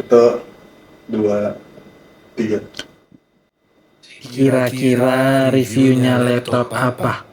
Satu, dua, tiga. Kira-kira reviewnya laptop apa?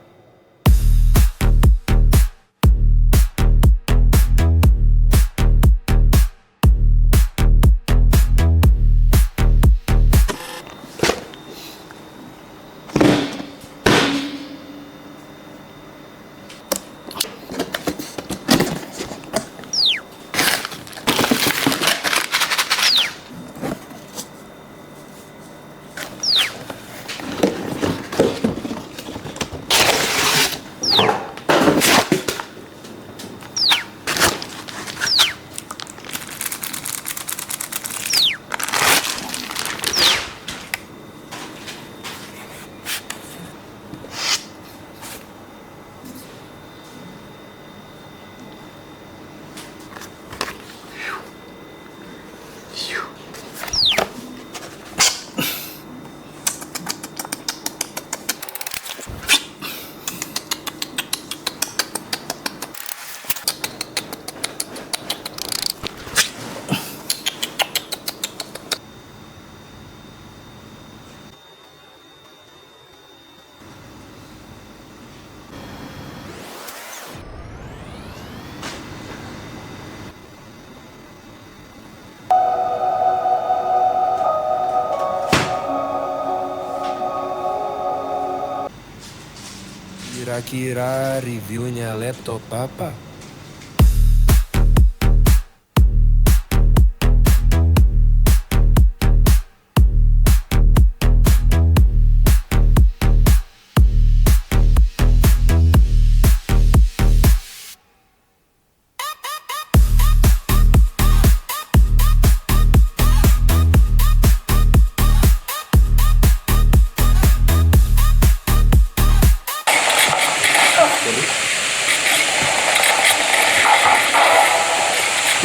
Kira-kira reviewnya laptop apa?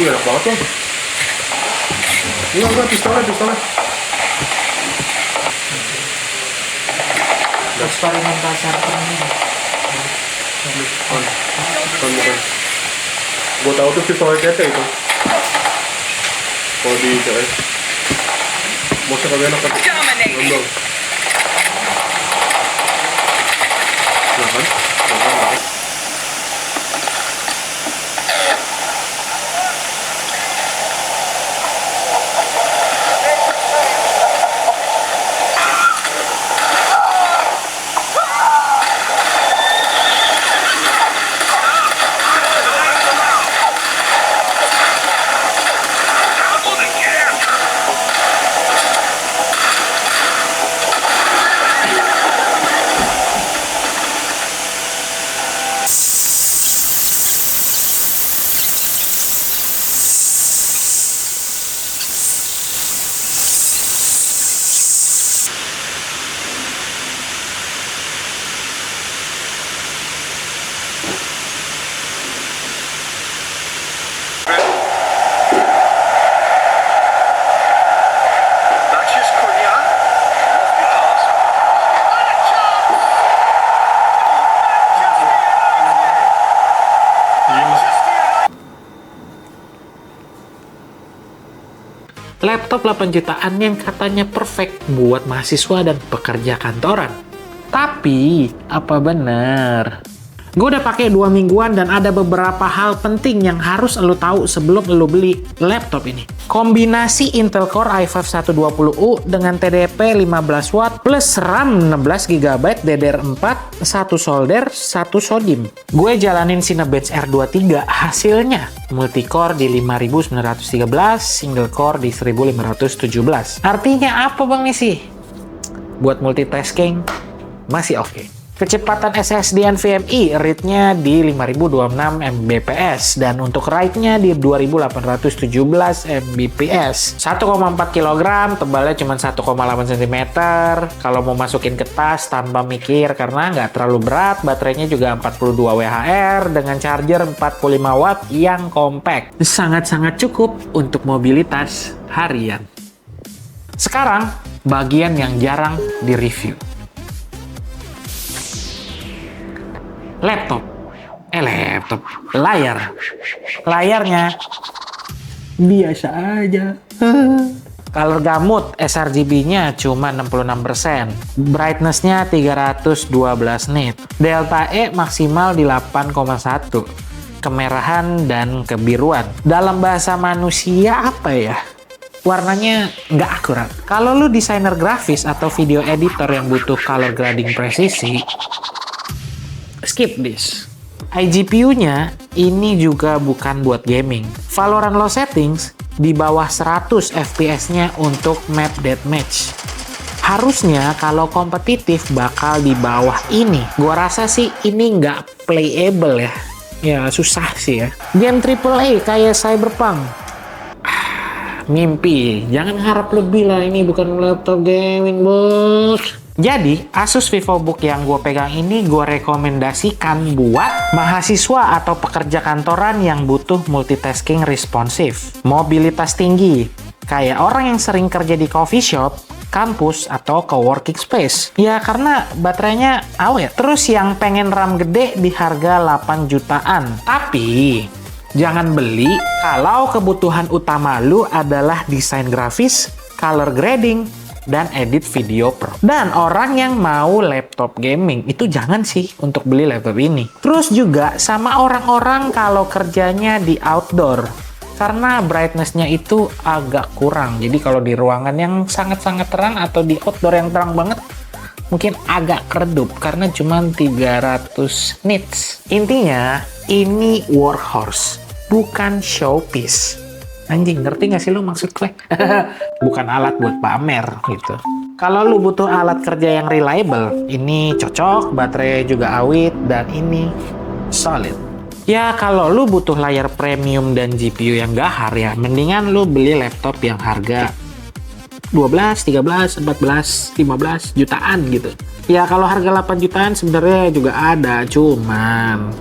Enak banget loh. Enggak, pistolnya. Eksperimen pasar ini. Bukan. Gue tahu tuh pistolnya kete itu. Kalau di CS. Masa kagak enak kan? Ngomong. Nah kan? Laptop 8 jutaan yang katanya perfect buat mahasiswa dan pekerja kantoran. Tapi, apa benar? Gue udah pakai 2 mingguan dan ada beberapa hal penting yang harus lo tahu sebelum lo beli laptop ini. Kombinasi Intel Core i5 120U dengan TDP 15 watt plus RAM 16 GB DDR4, 1 solder, 1 SODIMM. Gue jalanin Cinebench R23, hasilnya multicore di 5913, single core di 1517. Artinya apa bang nih sih? Buat multitasking masih oke. Kecepatan SSD NVMe read-nya di 5026 Mbps dan untuk write-nya di 2817 Mbps. 1,4 kg, tebalnya cuma 1,8 cm. Kalau mau masukin ke tas tanpa mikir karena nggak terlalu berat, baterainya juga 42 WH dengan charger 45 watt yang compact. Sangat-sangat cukup untuk mobilitas harian. Sekarang, bagian yang jarang di-review. Laptop. Layarnya biasa aja. Color gamut sRGB-nya cuma 66%. Brightness-nya 312 nit. Delta E maksimal di 8,1. Kemerahan dan kebiruan. Dalam bahasa manusia apa ya? Warnanya nggak akurat. Kalau lu desainer grafis atau video editor yang butuh color grading presisi, skip this. iGPU-nya ini juga bukan buat gaming. Valorant low settings di bawah 100 FPS-nya untuk map deathmatch. Harusnya kalau kompetitif bakal di bawah ini. Gua rasa sih ini nggak playable ya. Ya susah sih ya. Game AAA kayak Cyberpunk. Mimpi. Jangan harap lebih lah, ini bukan laptop gaming bos. Jadi, Asus VivoBook yang gue pegang ini gue rekomendasikan buat mahasiswa atau pekerja kantoran yang butuh multitasking responsif, mobilitas tinggi, kayak orang yang sering kerja di coffee shop, kampus, atau co-working space. Ya, karena baterainya awet. Terus yang pengen RAM gede di harga 8 jutaan. Tapi, jangan beli kalau kebutuhan utama lu adalah desain grafis, color grading, dan edit video pro. Dan orang yang mau laptop gaming itu jangan sih untuk beli laptop ini. Terus juga sama orang-orang kalau kerjanya di outdoor, karena brightness-nya itu agak kurang. Jadi kalau di ruangan yang sangat-sangat terang atau di outdoor yang terang banget, mungkin agak redup karena cuma 300 nits. Intinya ini workhorse, bukan showpiece. Anjing, ngerti gak sih lo maksud gue? Bukan alat buat pamer gitu. Kalau lo butuh alat kerja yang reliable, ini cocok, baterai juga awet, dan ini solid. Ya, kalau lo butuh layar premium dan GPU yang gahar ya, mendingan lo beli laptop yang harga 12, 13, 14, 15 jutaan gitu. Ya, kalau harga 8 jutaan sebenarnya juga ada, cuman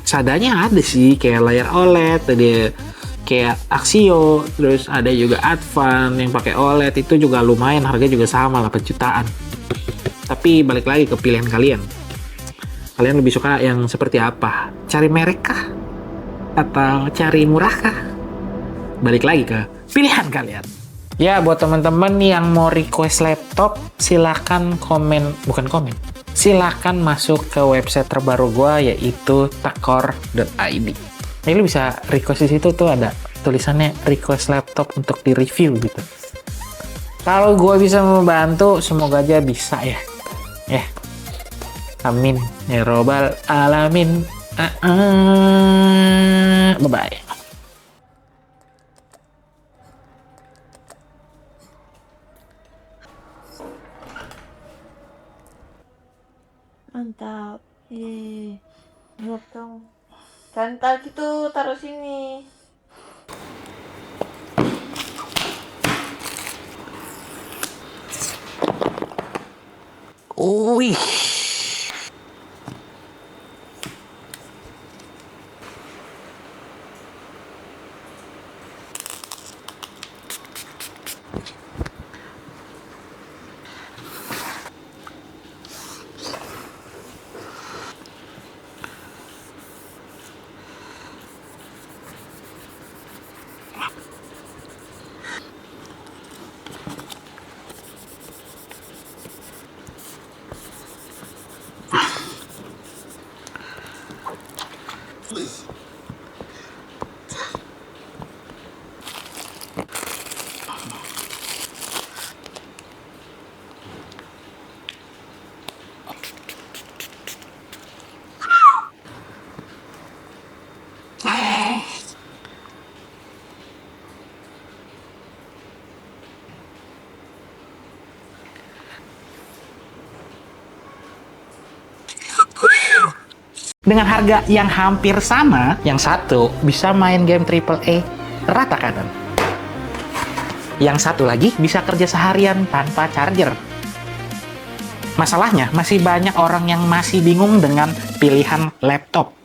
seadanya ada sih, kayak layar OLED, ada kayak Axio, terus ada juga Advan yang pakai OLED, itu juga lumayan, harga juga sama 8 jutaan. Tapi balik lagi ke pilihan kalian. Kalian lebih suka yang seperti apa? Cari merek kah? Atau cari murah kah? Balik lagi ke pilihan kalian. Ya, buat teman-teman yang mau request laptop, silakan silakan masuk ke website terbaru gue, yaitu tekor.id. Ini lu bisa request di situ, tuh ada tulisannya request laptop untuk di review gitu. Kalau gue bisa membantu, semoga aja bisa ya. Amin ya robbal alamin. Bye bye. Mantap. Lihat dong. Gantal gitu, taruh sini. Wih. Dengan harga yang hampir sama, yang satu bisa main game AAA rata kanan. Yang satu lagi bisa kerja seharian tanpa charger. Masalahnya, masih banyak orang yang masih bingung dengan pilihan laptop.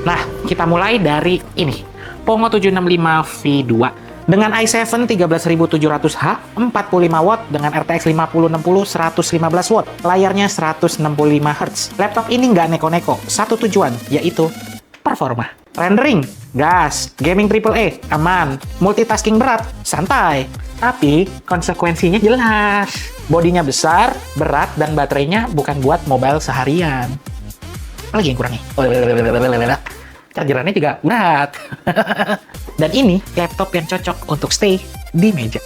Nah, kita mulai dari ini. Poco 765 V2. Dengan i7 13700H, 45 watt dengan RTX 5060 115 watt. Layarnya 165 Hz. Laptop ini nggak neko-neko, satu tujuan, yaitu performa. Rendering, gas. Gaming AAA, aman. Multitasking berat, santai. Tapi konsekuensinya jelas. Bodinya besar, berat, dan baterainya bukan buat mobile seharian. Lagi yang kurang nih. Chargerannya juga berat. Dan ini laptop yang cocok untuk stay di meja.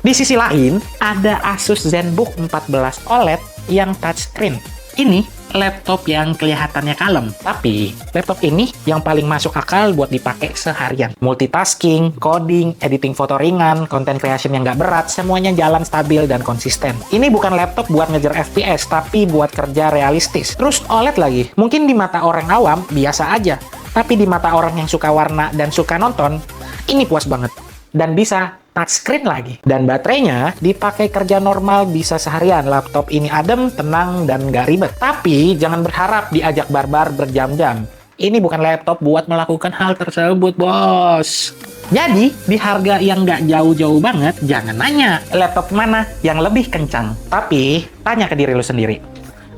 Di sisi lain, ada Asus ZenBook 14 OLED yang touchscreen. Ini laptop yang kelihatannya kalem, tapi laptop ini yang paling masuk akal buat dipakai seharian. Multitasking, coding, editing foto ringan, content creation yang nggak berat, semuanya jalan stabil dan konsisten. Ini bukan laptop buat ngejar FPS, tapi buat kerja realistis. Terus OLED lagi, mungkin di mata orang awam biasa aja, tapi di mata orang yang suka warna dan suka nonton, ini puas banget. Dan bisa touchscreen lagi. Dan baterainya dipakai kerja normal bisa seharian. Laptop ini adem, tenang, dan nggak ribet. Tapi jangan berharap diajak barbar berjam-jam. Ini bukan laptop buat melakukan hal tersebut, bos. Jadi, di harga yang nggak jauh-jauh banget, jangan nanya laptop mana yang lebih kencang. Tapi, tanya ke diri lu sendiri.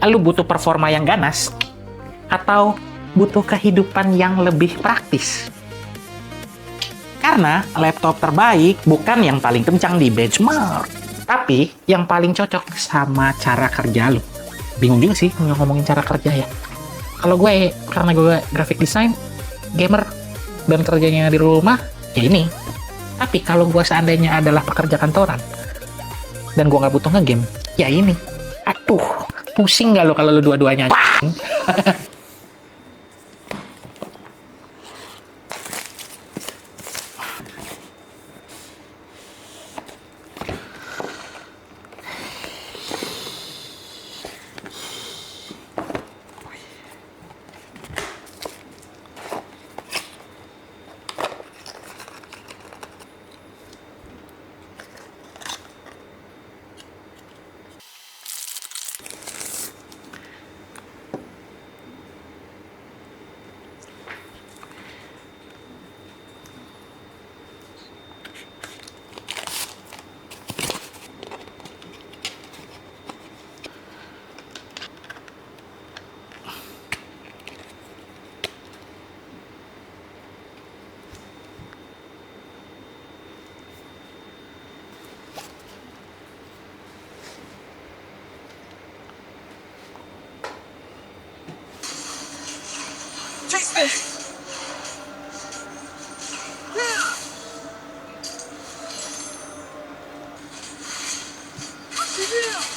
Lu butuh performa yang ganas? Atau butuh kehidupan yang lebih praktis? Karena laptop terbaik bukan yang paling kencang di benchmark, tapi yang paling cocok sama cara kerja lo. Bingung juga sih ngomongin cara kerja ya. Kalau gue, karena gue graphic design, gamer, dan kerjanya di rumah, ya ini. Tapi kalau gue seandainya adalah pekerja kantoran, dan gue nggak butuh ngegame, ya ini. Aduh, pusing nggak lo kalau lo dua-duanya?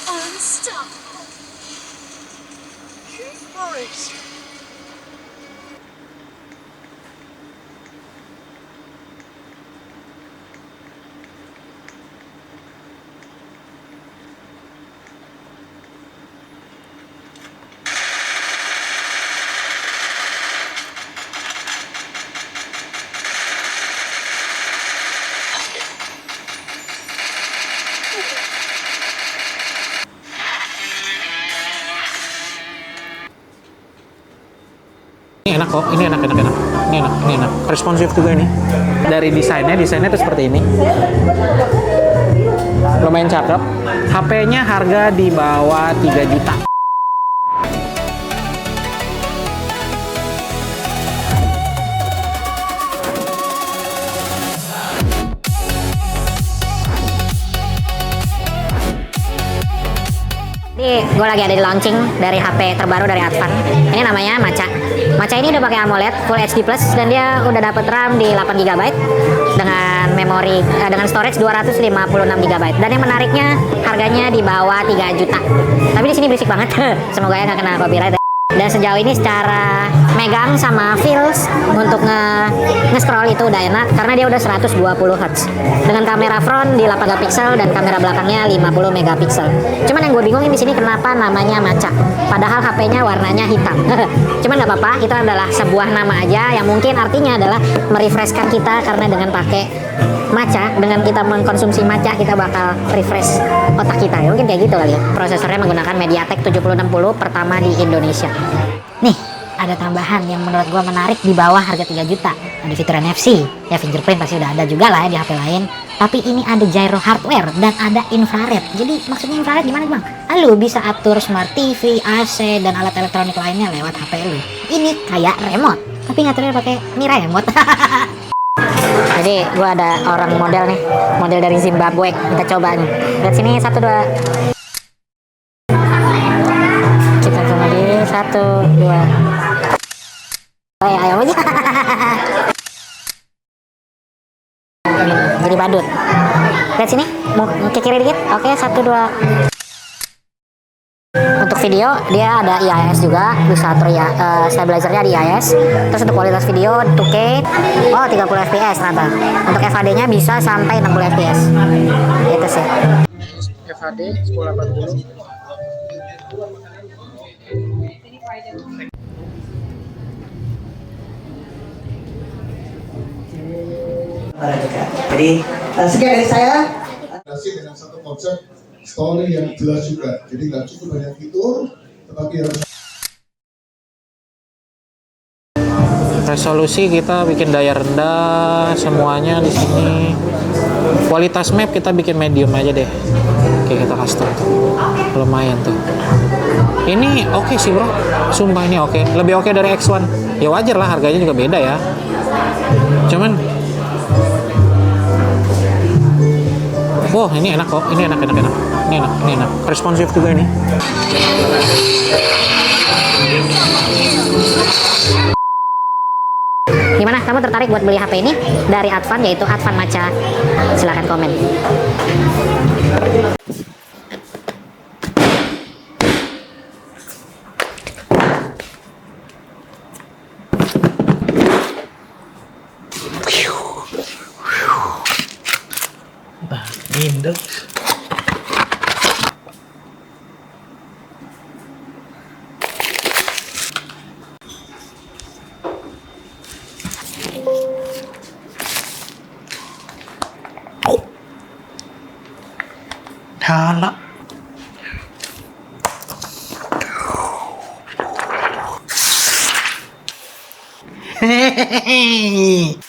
Unstoppable. Forest. Ini enak kok, ini enak. Ini enak. Responsif juga ini. Dari desainnya tuh seperti ini. Lumayan cakep. HP-nya harga di bawah 3 juta. Jadi gue lagi ada di launching dari HP terbaru dari Advan. Ini namanya Maca. Maca ini udah pakai AMOLED Full HD Plus dan dia udah dapet RAM di 8 GB dengan memori dengan storage 256 GB. Dan yang menariknya harganya di bawah 3 juta. Tapi di sini berisik banget. Semoga ya nggak kena copyright. Dan sejauh ini secara megang sama feels untuk nge-scroll itu udah enak karena dia udah 120 Hz. Dengan kamera front di 8 megapiksel dan kamera belakangnya 50 megapiksel. Cuman yang gue bingungin di sini kenapa namanya Maca. Padahal HP-nya warnanya hitam. Cuman nggak apa-apa, itu adalah sebuah nama aja yang mungkin artinya adalah merefreshkan kita karena dengan pakai Maca, dengan kita mengkonsumsi Maca kita bakal refresh otak kita ya, mungkin kayak gitu kali ya. Prosesornya menggunakan MediaTek 7060 pertama di Indonesia. Nih ada tambahan yang menurut gua menarik di bawah harga 3 juta. Ada fitur NFC ya, fingerprint pasti udah ada juga lah ya di HP lain, tapi ini ada gyro hardware dan ada infrared. Jadi maksudnya infrared gimana bang? Lu bisa atur smart TV, AC dan alat elektronik lainnya lewat HP lu. Ini kayak remote tapi ngaturnya pakai ini remote. Jadi gua ada orang model nih, model dari Zimbabwe, kita coba nih. Lihat sini 1 2. Kita coba lagi 1 2. Ayo lagi. Jadi badut. Lihat sini, mau ke kiri dikit. Oke, 1 2. Untuk video dia ada IIS juga, bisa atur ya, stabilizernya di IIS. Terus untuk kualitas video 2K, 30 fps ternyata. Untuk FHD-nya bisa sampai 60 fps. Itu sih. FHD 1080. Jadi sekian dari saya. Dengan satu konsep story yang jelas juga. Jadi nggak cukup banyak fitur, tetapi harus Resolusi kita bikin daya rendah semuanya di sini. Kualitas map kita bikin medium aja deh. Oke, kita custom. Lumayan tuh. Ini oke sih bro. Sumpah ini oke. Lebih oke dari X1. Ya wajar lah, harganya juga beda ya. Cuman wow, ini enak kok. Ini enak. Ini enak. Responsif juga ini. Gimana? Kamu tertarik buat beli HP ini dari Advan, yaitu Advan Maca? Silahkan komen. Windows. Hala. Hehehe.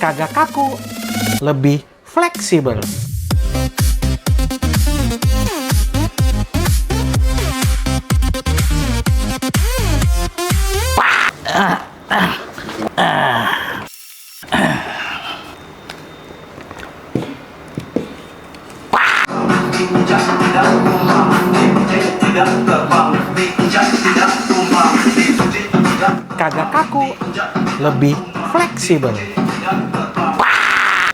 Kagak kaku, lebih fleksibel. Kagak kaku, lebih fleksibel.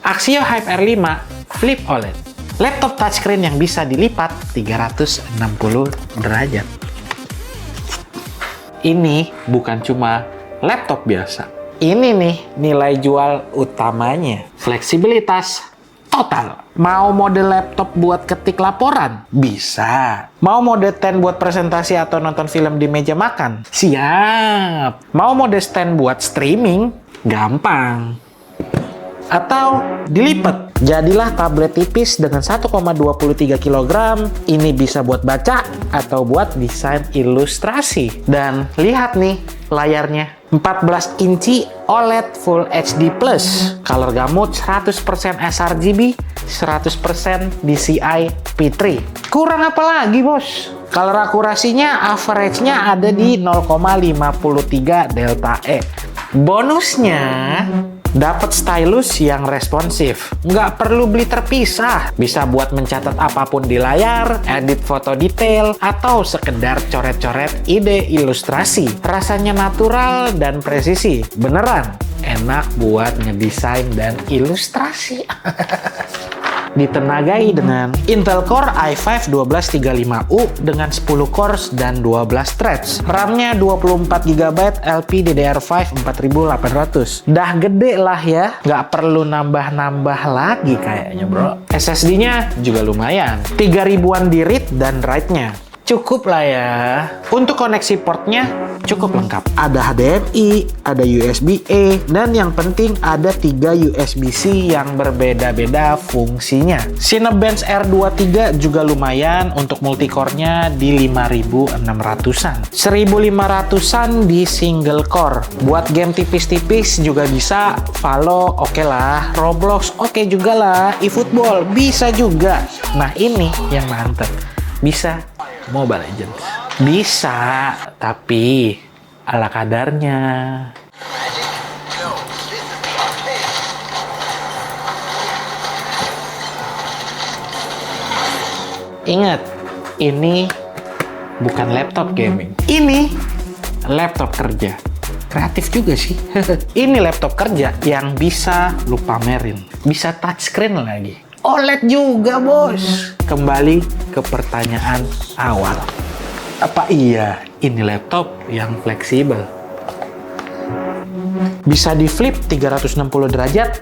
Axio Hype R5 Flip OLED. Laptop touchscreen yang bisa dilipat 360 derajat. Ini bukan cuma laptop biasa. Ini nih nilai jual utamanya. Fleksibilitas total. Mau mode laptop buat ketik laporan? Bisa. Mau mode stand buat presentasi atau nonton film di meja makan? Siap. Mau mode stand buat streaming? Gampang. Atau dilipat. Jadilah tablet tipis dengan 1,23 kg. Ini bisa buat baca atau buat desain ilustrasi. Dan lihat nih layarnya. 14 inci OLED Full HD+. Color gamut 100% sRGB, 100% DCI P3. Kurang apa lagi, bos? Color akurasinya average-nya ada di 0,53 delta E. Bonusnya dapat stylus yang responsif. Nggak perlu beli terpisah. Bisa buat mencatat apapun di layar, edit foto detail, atau sekedar coret-coret ide ilustrasi. Rasanya natural dan presisi. Beneran enak buat ngedesain dan ilustrasi. Ditenagai dengan Intel Core i5 1235U dengan 10 cores dan 12 threads. RAM-nya 24GB LPDDR5 4800. Dah gede lah ya, nggak perlu nambah-nambah lagi kayaknya bro. SSD-nya juga lumayan, 3000-an di read dan write-nya. Cukup lah ya. Untuk koneksi portnya cukup lengkap. Ada HDMI, ada USB-A, dan yang penting ada 3 USB-C yang berbeda-beda fungsinya. Cinebench R23 juga lumayan untuk multicore-nya di 5600-an. 1500-an di single core. Buat game tipis-tipis juga bisa. Valo oke lah, Roblox oke juga lah, eFootball bisa juga. Nah ini yang mantep. Bisa Mobile Legends. Bisa, tapi ala kadarnya. Ingat, ini bukan laptop gaming. Ini laptop kerja. Kreatif juga sih. Ini laptop kerja yang bisa lu pamerin. Bisa touchscreen lagi. OLED juga, bos. Kembali ke pertanyaan awal. Apa iya ini laptop yang fleksibel? Bisa di flip 360 derajat,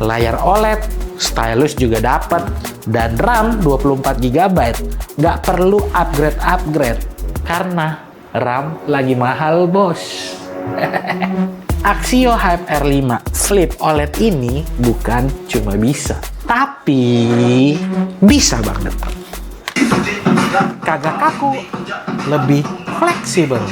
layar OLED, stylus juga dapat, dan RAM 24GB. Nggak perlu upgrade-upgrade, karena RAM lagi mahal, bos. Axio Hype R5 Flip OLED ini bukan cuma bisa, tapi bisa banget. Kagak kaku, lebih fleksibel.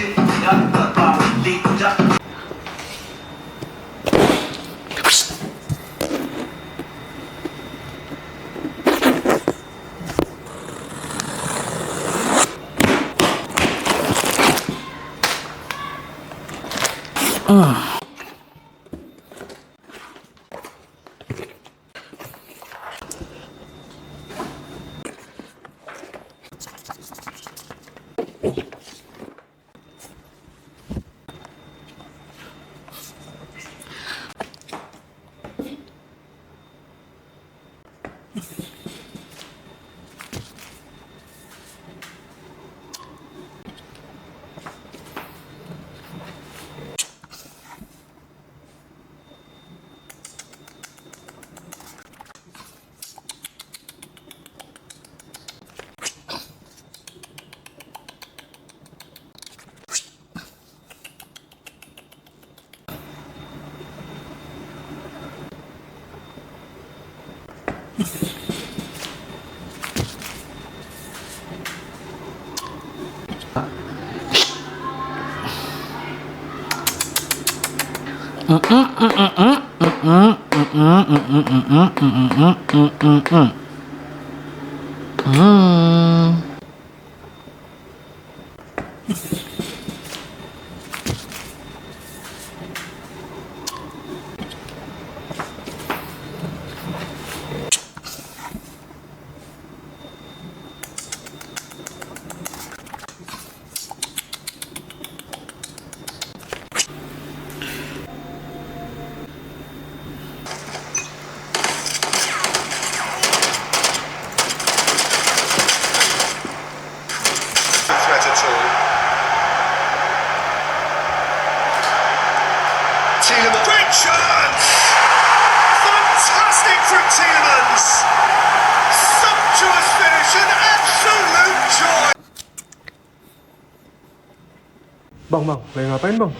Bang, lagi ngapain bang?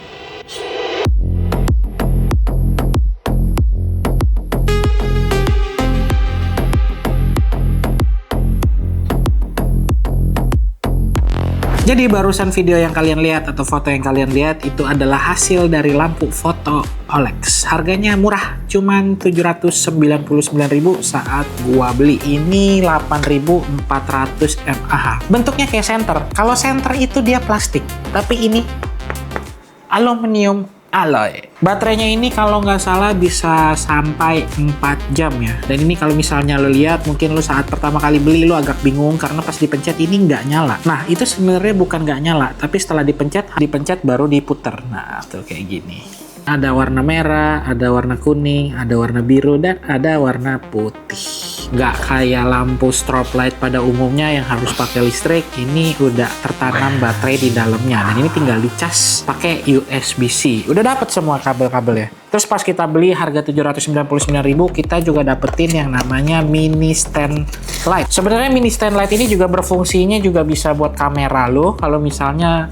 Jadi barusan video yang kalian lihat atau foto yang kalian lihat itu adalah hasil dari lampu foto Olex. Harganya murah, cuman 799.000 saat gua beli. Ini 8.400 mAh. Bentuknya kayak senter. Kalau senter itu dia plastik, tapi ini aluminium alloy. Baterainya ini kalau nggak salah bisa sampai 4 jam ya. Dan ini kalau misalnya lo lihat, mungkin lo saat pertama kali beli lo agak bingung karena pas dipencet ini nggak nyala. Nah, itu sebenarnya bukan nggak nyala, tapi setelah dipencet baru diputer. Nah, tuh kayak gini. Ada warna merah, ada warna kuning, ada warna biru, dan ada warna putih. Nggak kayak lampu strobe light pada umumnya yang harus pakai listrik. Ini udah tertanam baterai di dalamnya, dan ini tinggal dicas pakai USB-C. Udah dapet semua kabel-kabelnya. Terus pas kita beli harga 799.000, kita juga dapetin yang namanya mini stand light. Sebenarnya mini stand light ini juga berfungsinya juga bisa buat kamera lo kalau misalnya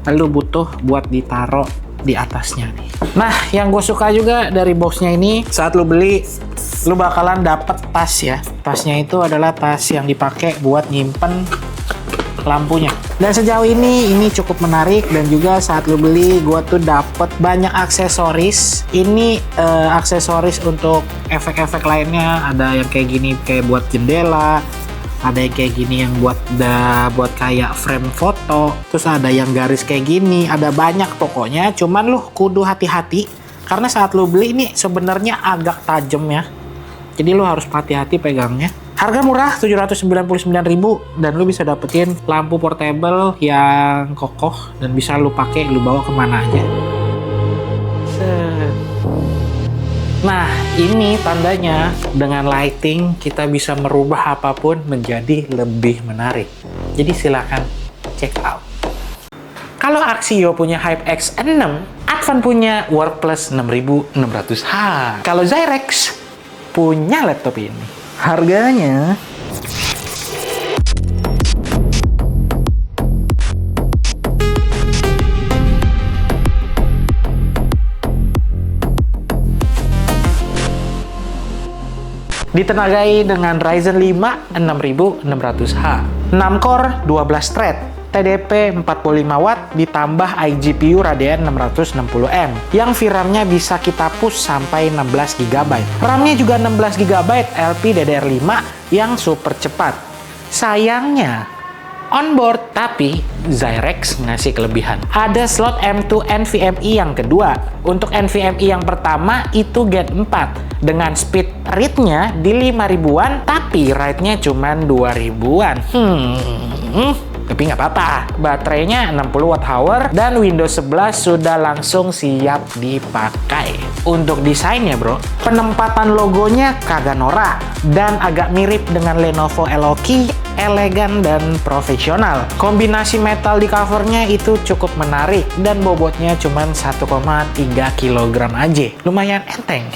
lo butuh buat ditaro di atasnya nih. Nah, yang gue suka juga dari boxnya ini, saat lo beli, lo bakalan dapet tas ya. Tasnya itu adalah tas yang dipakai buat nyimpen lampunya. Dan sejauh ini cukup menarik, dan juga saat lo beli, gue tuh dapet banyak aksesoris. Ini aksesoris untuk efek-efek lainnya. Ada yang kayak gini, kayak buat jendela. Ada yang kayak gini yang buat kayak frame foto. Terus ada yang garis kayak gini. Ada banyak pokoknya. Cuman lu kudu hati-hati karena saat lu beli ini sebenarnya agak tajam ya. Jadi lu harus hati-hati pegangnya. Harga murah 799.000, dan lu bisa dapetin lampu portable yang kokoh dan bisa lu pakai, lu bawa kemana aja. Nah, ini tandanya dengan lighting kita bisa merubah apapun menjadi lebih menarik. Jadi silakan check out. Kalau Axio punya HyperX 6, Advan punya WorkPlus 6600H. Kalau Zyrex punya laptop ini. Harganya ditenagai dengan Ryzen 5 6600H, 6 core 12 thread, TDP 45 watt ditambah iGPU Radeon 660M yang VRAM-nya bisa kita push sampai 16 GB. RAM-nya juga 16 GB LPDDR5 yang super cepat. Sayangnya onboard, tapi Zyrex ngasih kelebihan. Ada slot M2 NVMe yang kedua. Untuk NVMe yang pertama itu Gen 4 dengan speed read-nya di 5000-an, tapi write-nya cuma 2000-an. Tapi nggak apa-apa, baterainya 60 Wh dan Windows 11 sudah langsung siap dipakai. Untuk desainnya bro, penempatan logonya kagak norak dan agak mirip dengan Lenovo Eloki, elegan dan profesional. Kombinasi metal di covernya itu cukup menarik dan bobotnya cuma 1,3 kg aja. Lumayan enteng.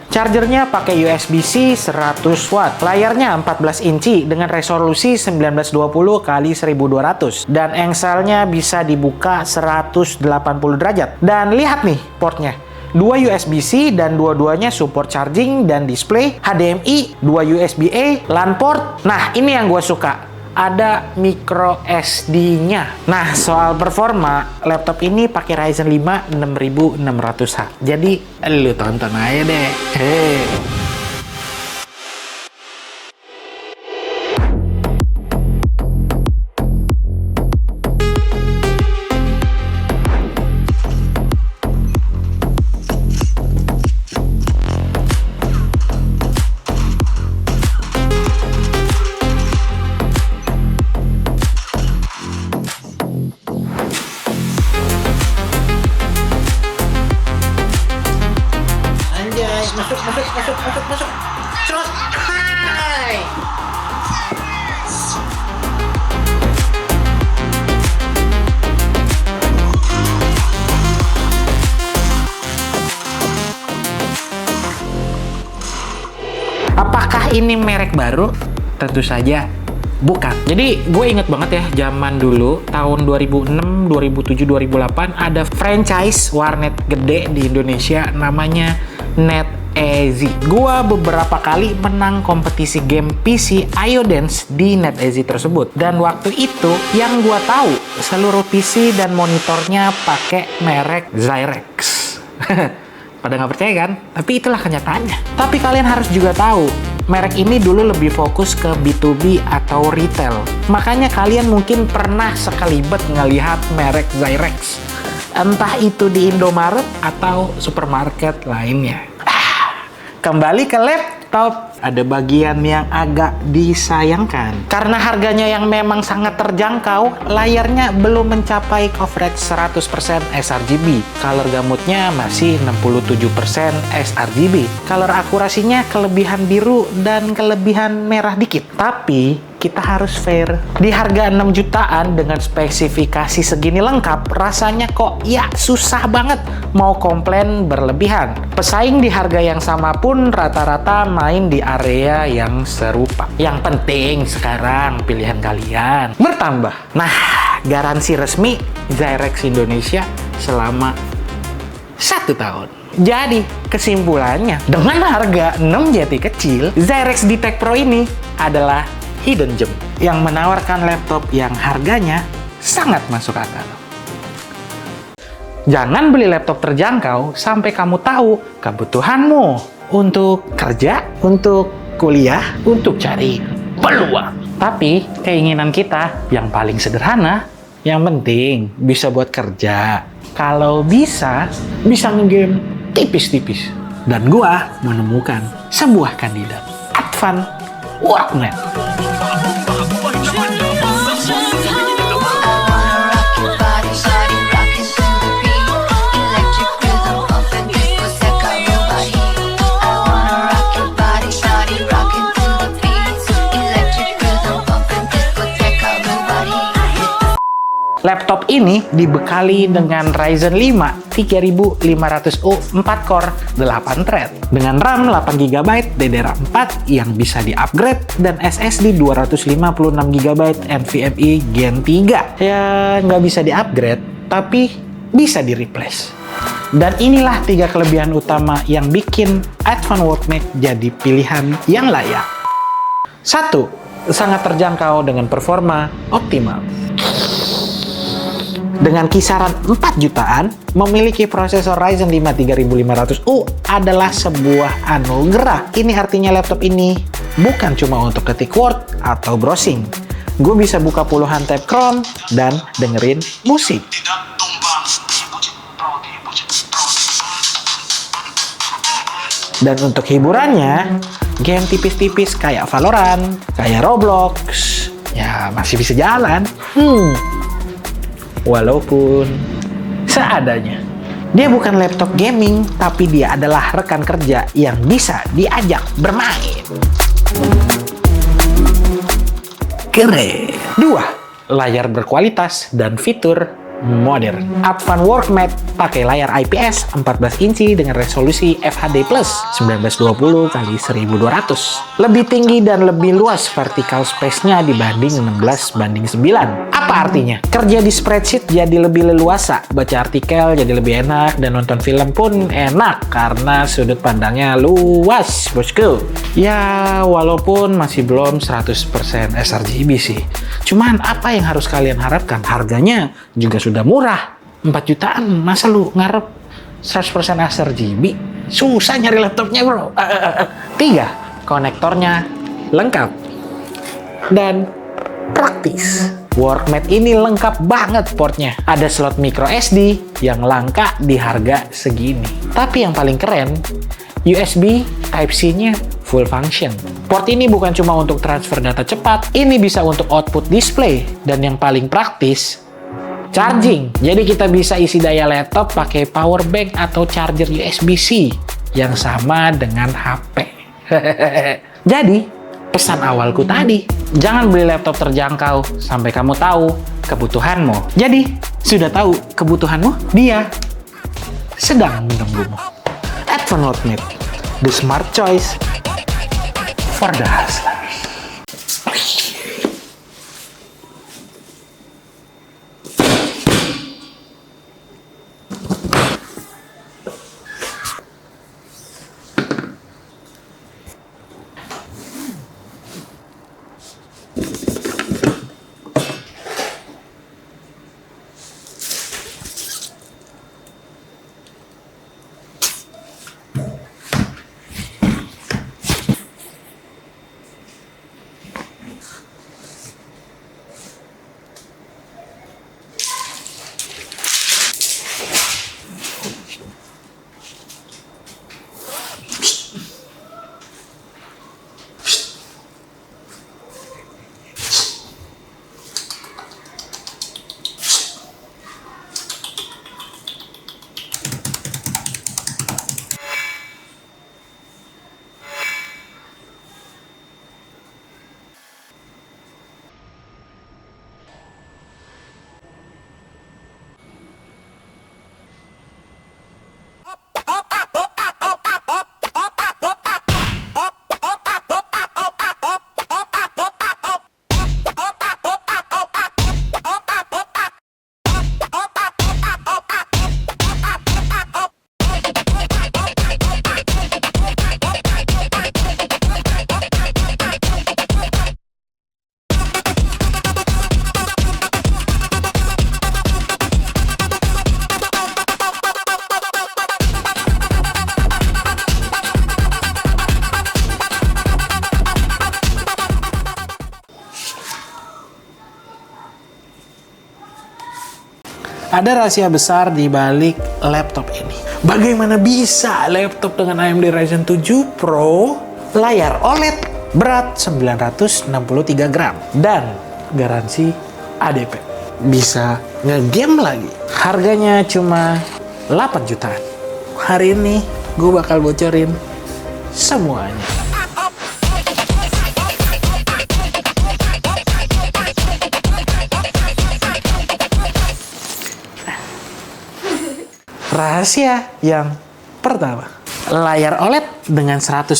Chargernya pakai USB-C 100 watt. Layarnya 14 inci dengan resolusi 1920 x 1200 dan engselnya bisa dibuka 180 derajat. Dan lihat nih portnya. 2 USB-C dan dua-duanya support charging dan display, HDMI, 2 USB-A, LAN port. Nah, ini yang gue suka. Ada micro SD-nya. Nah, soal performa, laptop ini pakai Ryzen 5 6600H. Jadi, lu tonton aja deh. Masuk. Terus, hai. Apakah ini merek baru? Tentu saja Bukan. Jadi gue inget banget ya, zaman dulu tahun 2006, 2007, 2008 ada franchise warnet gede di Indonesia namanya NetEasy. Gue beberapa kali menang kompetisi game PC Ayo Dance di NetEasy tersebut. Dan waktu itu yang gue tahu seluruh PC dan monitornya pakai merek Zyrex. Pada nggak percaya kan? Tapi itulah kenyataannya. Tapi kalian harus juga tahu, merek ini dulu lebih fokus ke B2B atau retail. Makanya kalian mungkin pernah sekelibet ngelihat merek Zyrex. Entah itu di Indomaret atau supermarket lainnya. Kembali ke laptop, ada bagian yang agak disayangkan. Karena harganya yang memang sangat terjangkau, layarnya belum mencapai coverage 100% sRGB. Color gamutnya masih 67% sRGB. Color akurasinya kelebihan biru dan kelebihan merah dikit. Tapi kita harus fair. Di harga 6 jutaan dengan spesifikasi segini lengkap, rasanya kok ya susah banget mau komplain berlebihan. Pesaing di harga yang sama pun rata-rata main di area yang serupa. Yang penting sekarang pilihan kalian bertambah. Nah, garansi resmi Zyrex Indonesia selama 1 tahun. Jadi, kesimpulannya, dengan harga 6 jeti kecil, Zyrex D-Tech Pro ini adalah hidden gem yang menawarkan laptop yang harganya sangat masuk akal. Jangan beli laptop terjangkau sampai kamu tahu kebutuhanmu untuk kerja, untuk kuliah, untuk cari peluang. Tapi keinginan kita yang paling sederhana, yang penting bisa buat kerja. Kalau bisa ngegame tipis-tipis. Dan gua menemukan sebuah kandidat, Advan Worknet. Laptop ini dibekali dengan Ryzen 5 3500U 4 core 8 thread dengan RAM 8GB DDR4 yang bisa di-upgrade dan SSD 256GB NVMe Gen 3. Ya nggak bisa di-upgrade, tapi bisa di-replace. Dan inilah 3 kelebihan utama yang bikin Advan Worknet jadi pilihan yang layak. 1. Sangat terjangkau dengan performa optimal. Dengan kisaran 4 jutaan, memiliki prosesor Ryzen 5 3500U adalah sebuah anugerah. Ini artinya laptop ini bukan cuma untuk ketik word atau browsing. Gue bisa buka puluhan tab Chrome dan dengerin musik. Dan untuk hiburannya, game tipis-tipis kayak Valorant, kayak Roblox, ya masih bisa jalan. Walaupun seadanya. Dia bukan laptop gaming, tapi dia adalah rekan kerja yang bisa diajak bermain. Keren. 2. Layar berkualitas dan fitur modern. Advan Worknet pakai layar IPS 14 inci dengan resolusi FHD+, 1920x1200. Lebih tinggi dan lebih luas vertical space-nya dibanding 16:9. Apa artinya? Kerja di spreadsheet jadi lebih leluasa, baca artikel jadi lebih enak, dan nonton film pun enak karena sudut pandangnya luas, bosku. Ya, walaupun masih belum 100% sRGB sih. Cuman apa yang harus kalian harapkan? Harganya juga sudah murah. 4 jutaan, masa lu ngarep 100% sRGB? Susah nyari laptopnya, bro. 3. Konektornya lengkap dan praktis. Worknet ini lengkap banget portnya. Ada slot micro SD yang langka di harga segini. Tapi yang paling keren, USB Type-C-nya full function. Port ini bukan cuma untuk transfer data cepat, ini bisa untuk output display. Dan yang paling praktis, charging. Jadi kita bisa isi daya laptop pakai power bank atau charger USB-C yang sama dengan HP. Jadi, pesan awalku tadi, jangan beli laptop terjangkau sampai kamu tahu kebutuhanmu. Jadi, sudah tahu kebutuhanmu? Dia sedang menunggumu. Advan Worknet, the smart choice for the hustlers. Ada rahasia besar di balik laptop ini. Bagaimana bisa laptop dengan AMD Ryzen 7 Pro, layar OLED, berat 963 gram, dan garansi ADP. Bisa ngegame lagi. Harganya cuma 8 jutaan. Hari ini gue bakal bocorin semuanya. Rahasia yang pertama, layar OLED dengan 100%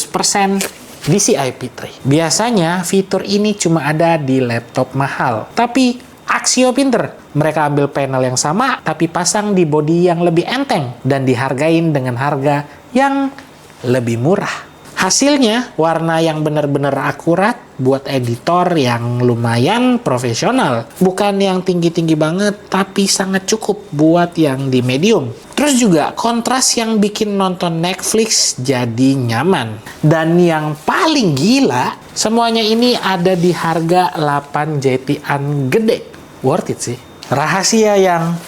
DCI-P3. Biasanya fitur ini cuma ada di laptop mahal, tapi Axio pinter. Mereka ambil panel yang sama, tapi pasang di bodi yang lebih enteng dan dihargain dengan harga yang lebih murah. Hasilnya, warna yang benar-benar akurat buat editor yang lumayan profesional. Bukan yang tinggi-tinggi banget, tapi sangat cukup buat yang di medium. Terus juga kontras yang bikin nonton Netflix jadi nyaman. Dan yang paling gila, semuanya ini ada di harga 8 JT-an gede. Worth it sih. Rahasia yang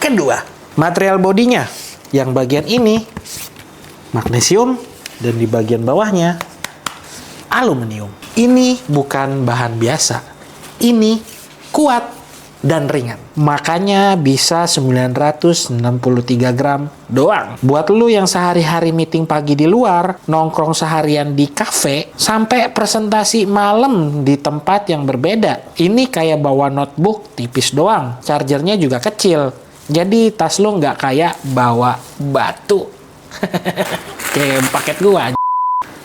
kedua, material bodinya. Yang bagian ini magnesium dan di bagian bawahnya aluminium. Ini bukan bahan biasa. Ini kuat dan ringan. Makanya bisa 963 gram doang. Buat lu yang sehari-hari meeting pagi di luar, nongkrong seharian di kafe, sampai presentasi malam di tempat yang berbeda. Ini kayak bawa notebook tipis doang. Chargernya juga kecil. Jadi tas lu nggak kayak bawa batu. Kayak paket gua.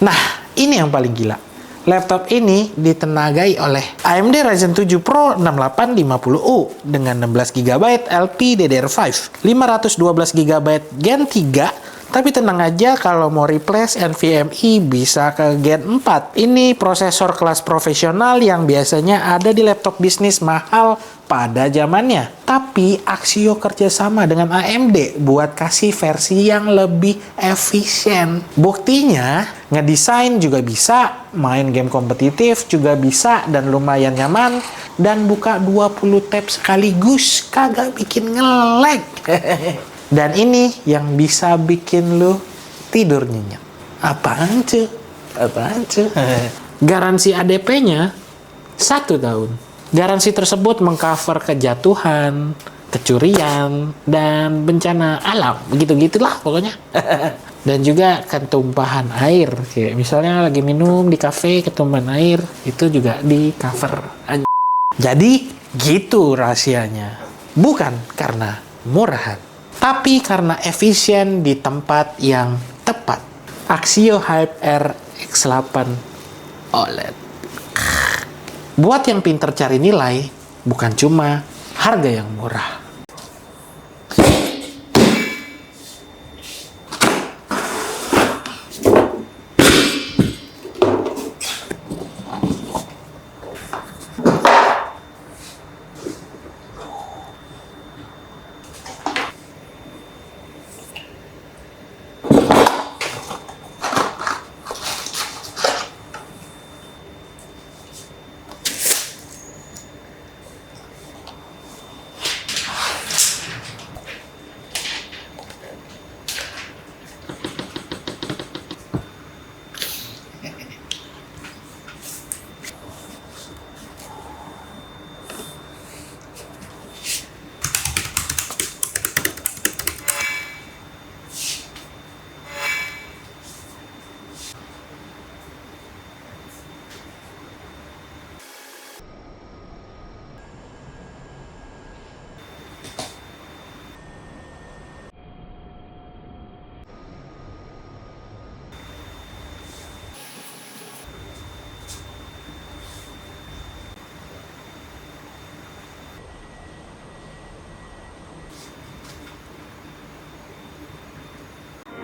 Nah, ini yang paling gila. Laptop ini ditenagai oleh AMD Ryzen 7 Pro 6850U dengan 16 GB LPDDR5, 512 GB Gen 3, tapi tenang aja kalau mau replace NVMe bisa ke Gen 4. Ini prosesor kelas profesional yang biasanya ada di laptop bisnis mahal pada zamannya. Tapi Axio kerjasama dengan AMD buat kasih versi yang lebih efisien. Buktinya, ngedesain juga bisa, main game kompetitif juga bisa, dan lumayan nyaman. Dan buka 20 tab sekaligus, kagak bikin nge-lag. Dan ini yang bisa bikin lu tidur nyenyak. Apaan tuh? Garansi ADP-nya 1 tahun. Garansi tersebut mengcover kejatuhan, kecurian, dan bencana alam. Begitu-gitulah pokoknya. Dan juga ketumpahan air. Kayak misalnya lagi minum di kafe, ketumpahan air. Itu juga di cover. Jadi gitu rahasianya. Bukan karena murahan, tapi karena efisien di tempat yang tepat. Axio HyperX X8 OLED. Buat yang pinter cari nilai, bukan cuma harga yang murah.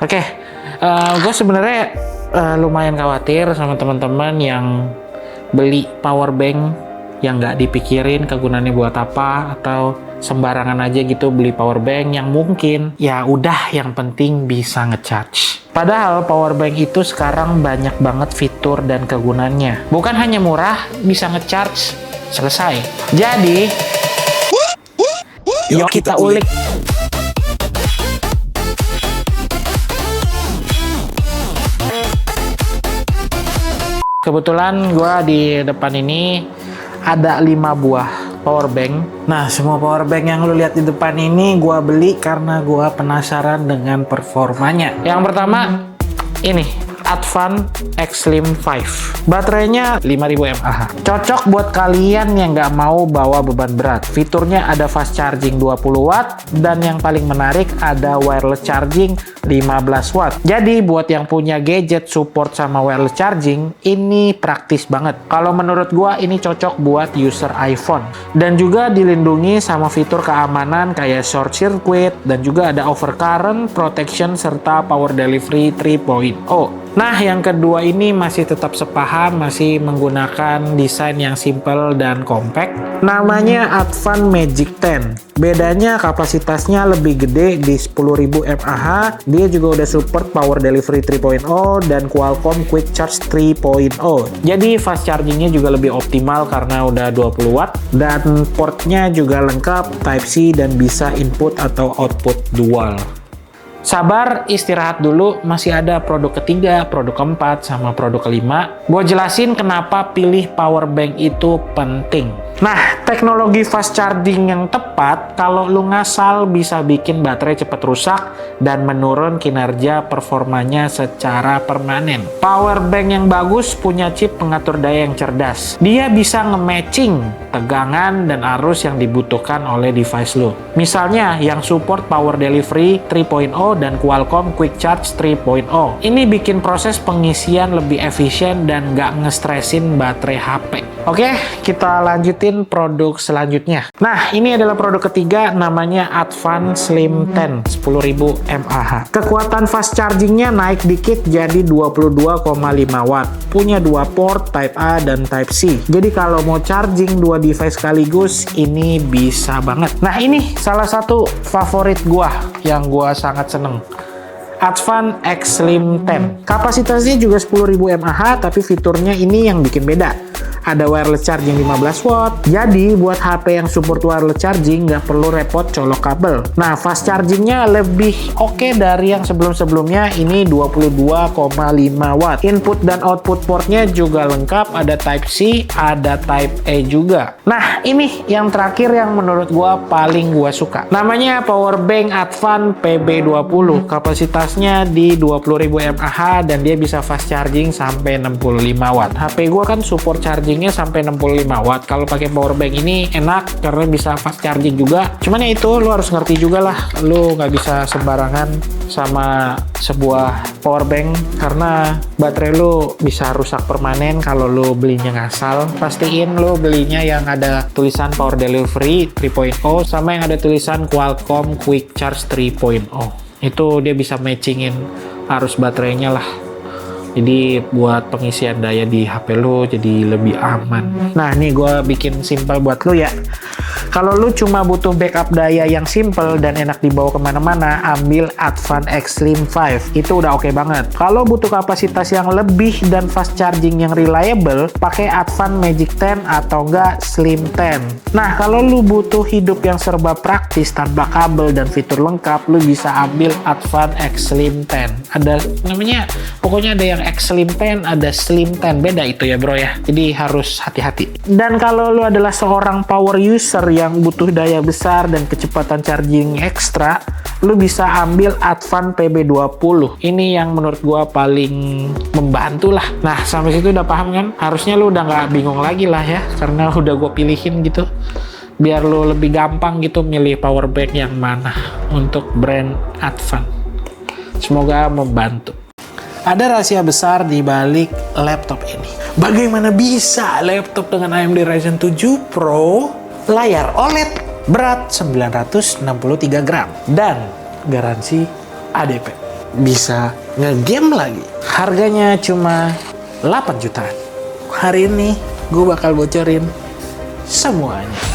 Oke, gue sebenarnya lumayan khawatir sama teman-teman yang beli power bank yang nggak dipikirin kegunaannya buat apa, atau sembarangan aja gitu beli power bank yang mungkin ya udah yang penting bisa ngecharge. Padahal power bank itu sekarang banyak banget fitur dan kegunaannya. Bukan hanya murah, bisa ngecharge selesai. Jadi Yuk kita ulik. Kebetulan gua di depan ini ada 5 buah power bank. Nah, semua power bank yang lu lihat di depan ini gua beli karena gua penasaran dengan performanya. Yang pertama ini Advan X-Slim 5. Baterainya 5000 mAh. Cocok buat kalian yang nggak mau bawa beban berat. Fiturnya ada fast charging 20 watt dan yang paling menarik ada wireless charging 15 watt. Jadi buat yang punya gadget support sama wireless charging, ini praktis banget. Kalau menurut gua ini cocok buat user iPhone. Dan juga dilindungi sama fitur keamanan kayak short circuit dan juga ada overcurrent protection serta power delivery 3.0. Nah, yang kedua ini masih tetap sepaham, masih menggunakan desain yang simple dan compact. Namanya Advan Magic 10. Bedanya kapasitasnya lebih gede di 10.000 mAh. Dia juga udah support power delivery 3.0 dan Qualcomm Quick Charge 3.0. Jadi fast chargingnya juga lebih optimal karena udah 20 watt. Dan portnya juga lengkap, Type-C dan bisa input atau output dual. Sabar, istirahat dulu, masih ada produk ketiga, produk keempat, sama produk kelima. Gue jelasin kenapa pilih power bank itu penting. Nah, teknologi fast charging yang tepat, kalau lu ngasal bisa bikin baterai cepat rusak dan menurun kinerja performanya secara permanen. Power bank yang bagus punya chip pengatur daya yang cerdas. Dia bisa nge-matching tegangan dan arus yang dibutuhkan oleh device lu. Misalnya, yang support power delivery 3.0 dan Qualcomm Quick Charge 3.0. Ini bikin proses pengisian lebih efisien dan nggak nge-stressin baterai HP. Oke, kita lanjutin produk selanjutnya. Nah, ini adalah produk ketiga, namanya Advan Slim 10, 10.000 mAh. Kekuatan fast chargingnya naik dikit jadi 22,5 watt. Punya 2 port, Type A dan Type C. Jadi kalau mau charging 2 device sekaligus, ini bisa banget. Nah, ini salah satu favorit gua yang gua sangat seneng. Advan X-Slim 10. Kapasitasnya juga 10.000 mAh, tapi fiturnya ini yang bikin beda. Ada wireless charging 15 watt, jadi buat HP yang support wireless charging nggak perlu repot colok kabel. Nah, fast chargingnya lebih oke dari yang sebelum-sebelumnya, ini 22,5 watt. Input dan output portnya juga lengkap, ada Type-C, ada Type-A juga. Nah, ini yang terakhir yang menurut gua paling gua suka. Namanya power bank Advan PB20. Kapasitasnya di 20.000 mAh dan dia bisa fast charging sampai 65 watt. HP gua kan support chargingnya sampai 65 watt. Kalau pakai power bank ini enak karena bisa fast charging juga. Cuman ya itu, lu harus ngerti juga lah, lu nggak bisa sembarangan sama sebuah power bank karena baterai lu bisa rusak permanen kalau lu belinya ngasal. Pastiin lu belinya yang ada tulisan power delivery 3.0 sama yang ada tulisan Qualcomm Quick Charge 3.0. Itu dia bisa matchingin arus baterainya lah. Jadi buat pengisian daya di HP lu jadi lebih aman. Nah, nih gue bikin simple buat lu ya. Kalau lu cuma butuh backup daya yang simple dan enak dibawa kemana-mana, ambil Advan X-Slim 5. Itu udah oke banget. Kalau butuh kapasitas yang lebih dan fast charging yang reliable, pakai Advan Magic 10 atau enggak Slim 10. Nah, kalau lu butuh hidup yang serba praktis tanpa kabel dan fitur lengkap, lu bisa ambil Advan X-Slim 10. Ada namanya, pokoknya ada yang X-Slim 10, ada Slim 10. Beda itu ya bro ya. Jadi harus hati-hati. Dan kalau lu adalah seorang power user yang butuh daya besar dan kecepatan charging ekstra, lu bisa ambil Advan PB20. Ini yang menurut gua paling membantu lah. Nah, sampai situ udah paham kan? Harusnya lu udah nggak bingung lagi lah ya, karena udah gua pilihin gitu. Biar lu lebih gampang gitu milih power bank yang mana untuk brand Advan. Semoga membantu. Ada rahasia besar di balik laptop ini. Bagaimana bisa laptop dengan AMD Ryzen 7 Pro, layar OLED, berat 963 gram, dan garansi ADP. Bisa nge-game lagi. Harganya cuma 8 jutaan. Hari ini gue bakal bocorin semuanya.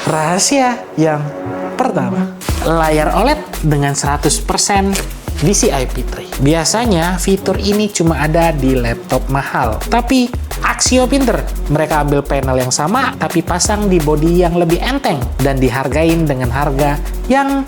Rahasia yang pertama, layar OLED dengan 100% DCI P3. Biasanya fitur ini cuma ada di laptop mahal, tapi Axio pinter. Mereka ambil panel yang sama tapi pasang di bodi yang lebih enteng dan dihargain dengan harga yang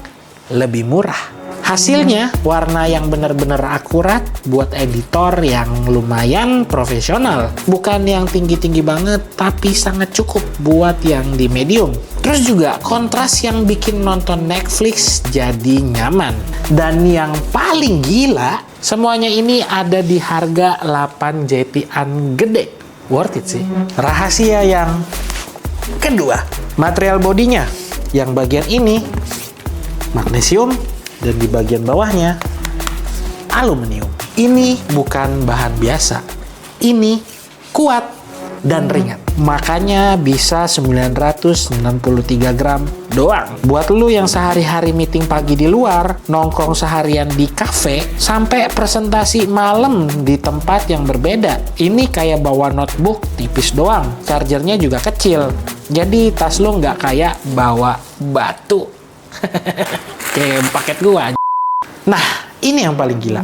lebih murah. Hasilnya warna yang benar-benar akurat buat editor yang lumayan profesional. Bukan yang tinggi-tinggi banget, tapi sangat cukup buat yang di medium. Terus juga kontras yang bikin nonton Netflix jadi nyaman. Dan yang paling gila, semuanya ini ada di harga 8 JT-an gede. Worth it sih. Rahasia yang kedua, material bodinya. Yang bagian ini magnesium dan di bagian bawahnya aluminium. Ini bukan bahan biasa. Ini kuat dan ringan. Makanya bisa 963 gram doang. Buat lu yang sehari-hari meeting pagi di luar, nongkrong seharian di kafe, sampai presentasi malam di tempat yang berbeda. Ini kayak bawa notebook tipis doang. Chargernya juga kecil. Jadi tas lu nggak kayak bawa batu. Kayak paket gua. Nah, ini yang paling gila.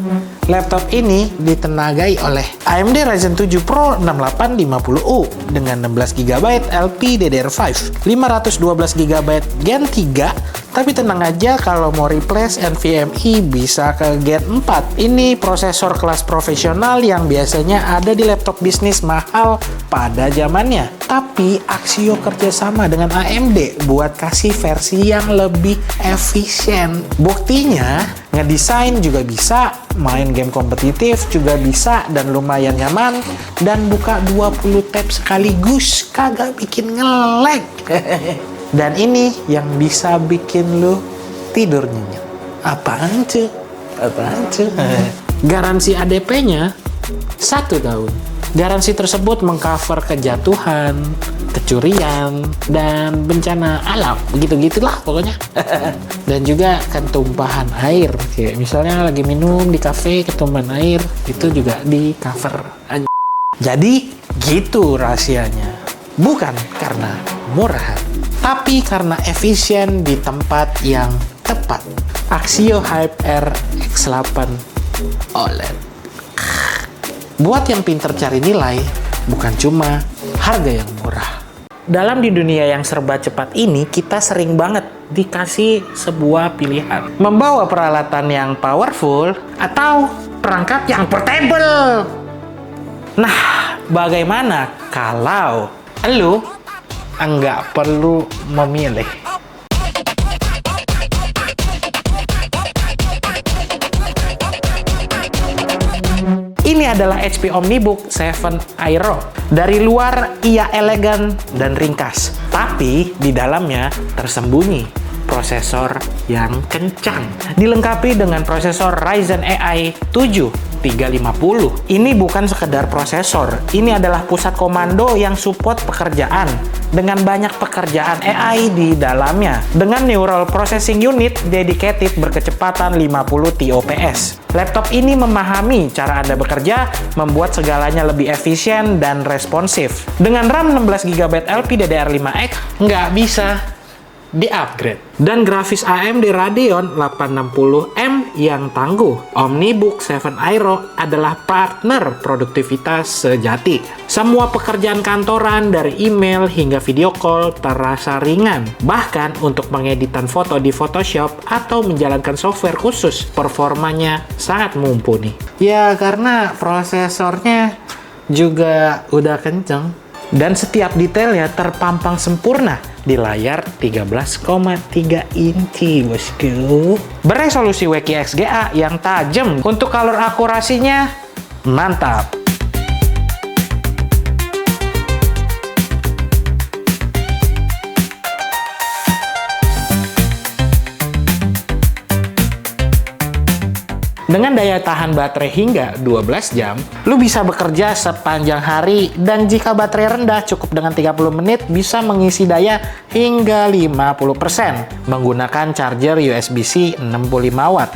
Laptop ini ditenagai oleh AMD Ryzen 7 Pro 6850U dengan 16 GB LPDDR5, 512 GB Gen 3, tapi tenang aja kalau mau replace NVMe bisa ke Gen 4. Ini prosesor kelas profesional yang biasanya ada di laptop bisnis mahal pada zamannya. Tapi Axio kerjasama dengan AMD buat kasih versi yang lebih efisien. Buktinya, ngedesain juga bisa, main game kompetitif juga bisa, dan lumayan nyaman, dan buka 20 tab sekaligus, kagak bikin nge-lag. Dan ini yang bisa bikin lu tidur nyenyak. Apaan tuh? Garansi ADP-nya 1 tahun. Garansi tersebut mengcover kejatuhan, kecurian, dan bencana alam. Begitu-gitulah pokoknya. Dan juga ketumpahan air. Kayak misalnya lagi minum di kafe, ketumpahan air, itu juga di cover. Jadi gitu rahasianya. Bukan karena murah, tapi karena efisien di tempat yang tepat. Axio HyperR X8 OLED. Buat yang pinter cari nilai, bukan cuma harga yang murah. Dalam di dunia yang serba cepat ini, kita sering banget dikasih sebuah pilihan. Membawa peralatan yang powerful atau perangkat yang portable. Nah, bagaimana kalau lu nggak perlu memilih? Ini adalah HP Omnibook 7 Aero. Dari luar ia elegan dan ringkas, tapi di dalamnya tersembunyi prosesor yang kencang. Dilengkapi dengan prosesor Ryzen AI 7 350. Ini bukan sekedar prosesor, ini adalah pusat komando yang support pekerjaan dengan banyak pekerjaan AI di dalamnya. Dengan Neural Processing Unit dedicated berkecepatan 50 TOPS. Laptop ini memahami cara Anda bekerja, membuat segalanya lebih efisien dan responsif. Dengan RAM 16 GB LPDDR5X, nggak bisa di-upgrade. Dan grafis AMD Radeon 860M yang tangguh. Omnibook 7 Aero adalah partner produktivitas sejati. Semua pekerjaan kantoran dari email hingga video call terasa ringan. Bahkan untuk pengeditan foto di Photoshop atau menjalankan software khusus, performanya sangat mumpuni. Ya, karena prosesornya juga udah kenceng. Dan setiap detailnya terpampang sempurna di layar 13,3 inci, bosku. Beresolusi WQXGA yang tajam. Untuk color akurasinya mantap. Dengan daya tahan baterai hingga 12 jam, lu bisa bekerja sepanjang hari, dan jika baterai rendah cukup dengan 30 menit bisa mengisi daya hingga 50% menggunakan charger USB-C 65 watt.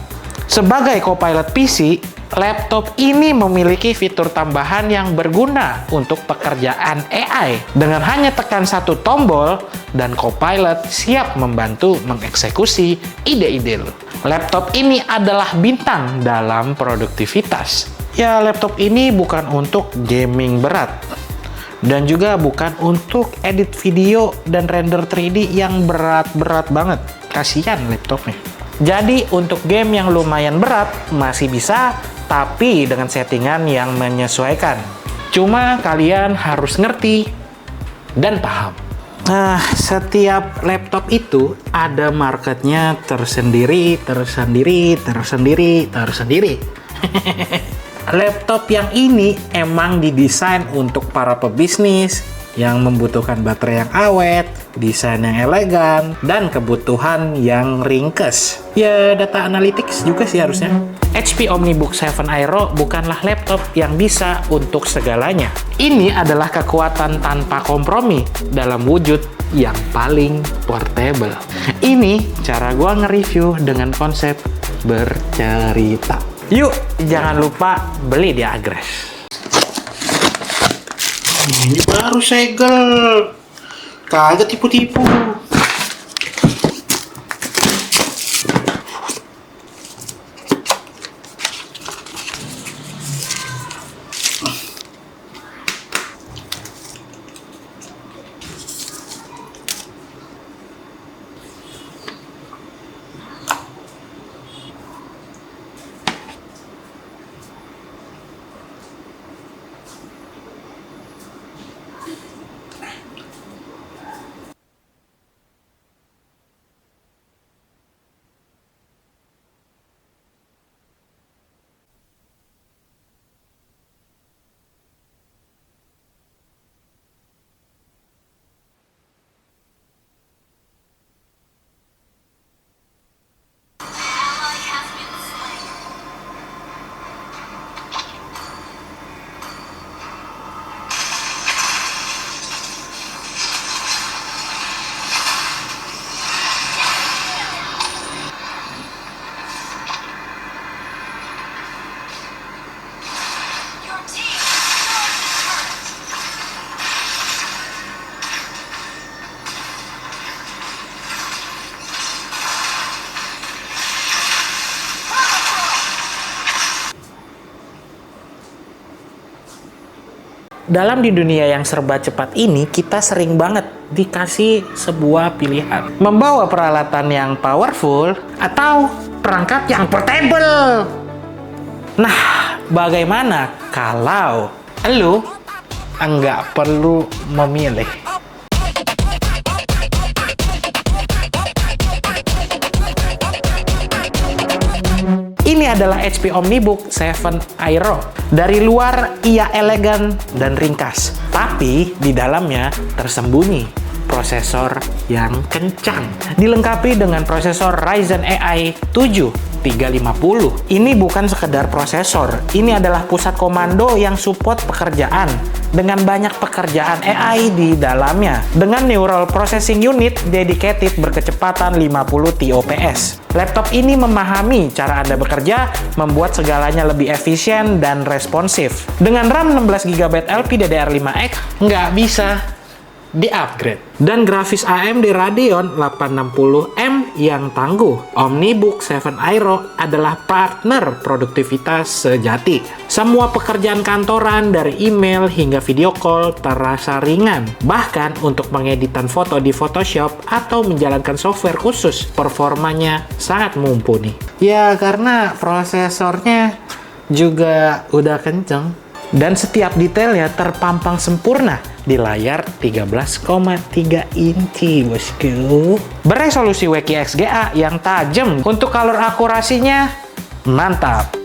Sebagai Copilot PC, laptop ini memiliki fitur tambahan yang berguna untuk pekerjaan AI. Dengan hanya tekan satu tombol, dan Copilot siap membantu mengeksekusi ide-ide lo. Laptop ini adalah bintang dalam produktivitas. Ya, laptop ini bukan untuk gaming berat. Dan juga bukan untuk edit video dan render 3D yang berat-berat banget. Kasihan laptopnya. Jadi untuk game yang lumayan berat masih bisa, tapi dengan settingan yang menyesuaikan. Cuma kalian harus ngerti dan paham. Nah, setiap laptop itu ada marketnya tersendiri. Laptop yang ini emang didesain untuk para pebisnis yang membutuhkan baterai yang awet, desain yang elegan, dan kebutuhan yang ringkes. Ya, data analytics juga sih harusnya. HP OmniBook 7 Aero bukanlah laptop yang bisa untuk segalanya. Ini adalah kekuatan tanpa kompromi dalam wujud yang paling portable. Ini cara gua nge-review dengan konsep bercerita. Yuk, jangan lupa beli di Agres. Ini baru segel. Kagak tipu-tipu. Dalam di dunia yang serba cepat ini, kita sering banget dikasih sebuah pilihan. Membawa peralatan yang powerful atau perangkat yang portable. Nah, bagaimana kalau lu nggak perlu memilih? Ini adalah HP OmniBook 7 Aero. Dari luar ia elegan dan ringkas, tapi di dalamnya tersembunyi prosesor yang kencang. Dilengkapi dengan prosesor Ryzen AI 7 350. Ini bukan sekedar prosesor, ini adalah pusat komando yang support pekerjaan dengan banyak pekerjaan AI di dalamnya. Dengan Neural Processing Unit dedicated berkecepatan 50 TOPS. Laptop ini memahami cara Anda bekerja, membuat segalanya lebih efisien dan responsif. Dengan RAM 16GB LPDDR5X, nggak bisa di-upgrade. Dan grafis AMD Radeon 860M yang tangguh. OmniBook 7 Aero adalah partner produktivitas sejati. Semua pekerjaan kantoran dari email hingga video call terasa ringan. Bahkan untuk mengeditan foto di Photoshop atau menjalankan software khusus, performanya sangat mumpuni. Ya, karena prosesornya juga udah kenceng. Dan setiap detailnya terpampang sempurna di layar 13,3 inci, bosku. Beresolusi WQXGA yang tajam. Untuk color akurasinya mantap.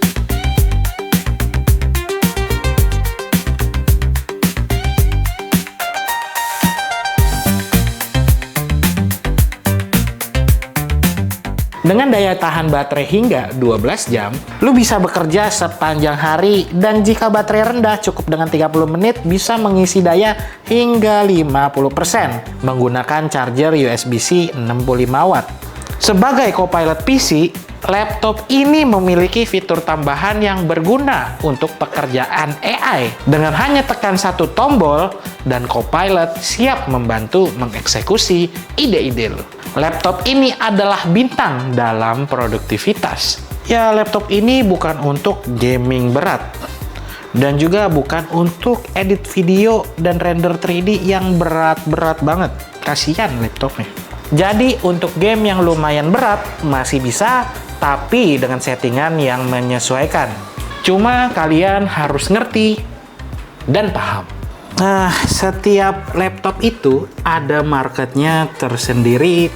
Dengan daya tahan baterai hingga 12 jam, lu bisa bekerja sepanjang hari, dan jika baterai rendah cukup dengan 30 menit bisa mengisi daya hingga 50% menggunakan charger USB-C 65 watt. Sebagai Copilot PC, laptop ini memiliki fitur tambahan yang berguna untuk pekerjaan AI. Dengan hanya tekan satu tombol, dan Copilot siap membantu mengeksekusi ide-ide lo. Laptop ini adalah bintang dalam produktivitas. Ya, laptop ini bukan untuk gaming berat. Dan juga bukan untuk edit video dan render 3D yang berat-berat banget. Kasihan laptopnya. Jadi untuk game yang lumayan berat masih bisa, tapi dengan settingan yang menyesuaikan. Cuma kalian harus ngerti dan paham. Nah, setiap laptop itu ada marketnya tersendiri.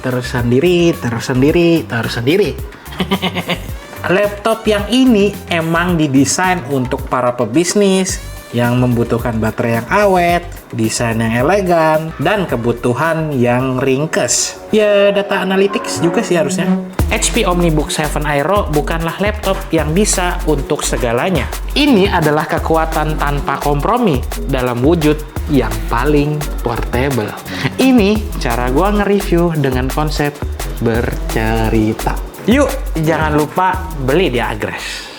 Laptop yang ini emang didesain untuk para pebisnis yang membutuhkan baterai yang awet, desain yang elegan, dan kebutuhan yang ringkes. Ya, data analytics juga sih harusnya. HP OmniBook 7 Aero bukanlah laptop yang bisa untuk segalanya. Ini adalah kekuatan tanpa kompromi dalam wujud yang paling portable. Ini cara gua nge-review dengan konsep bercerita. Yuk, jangan lupa beli di Agres.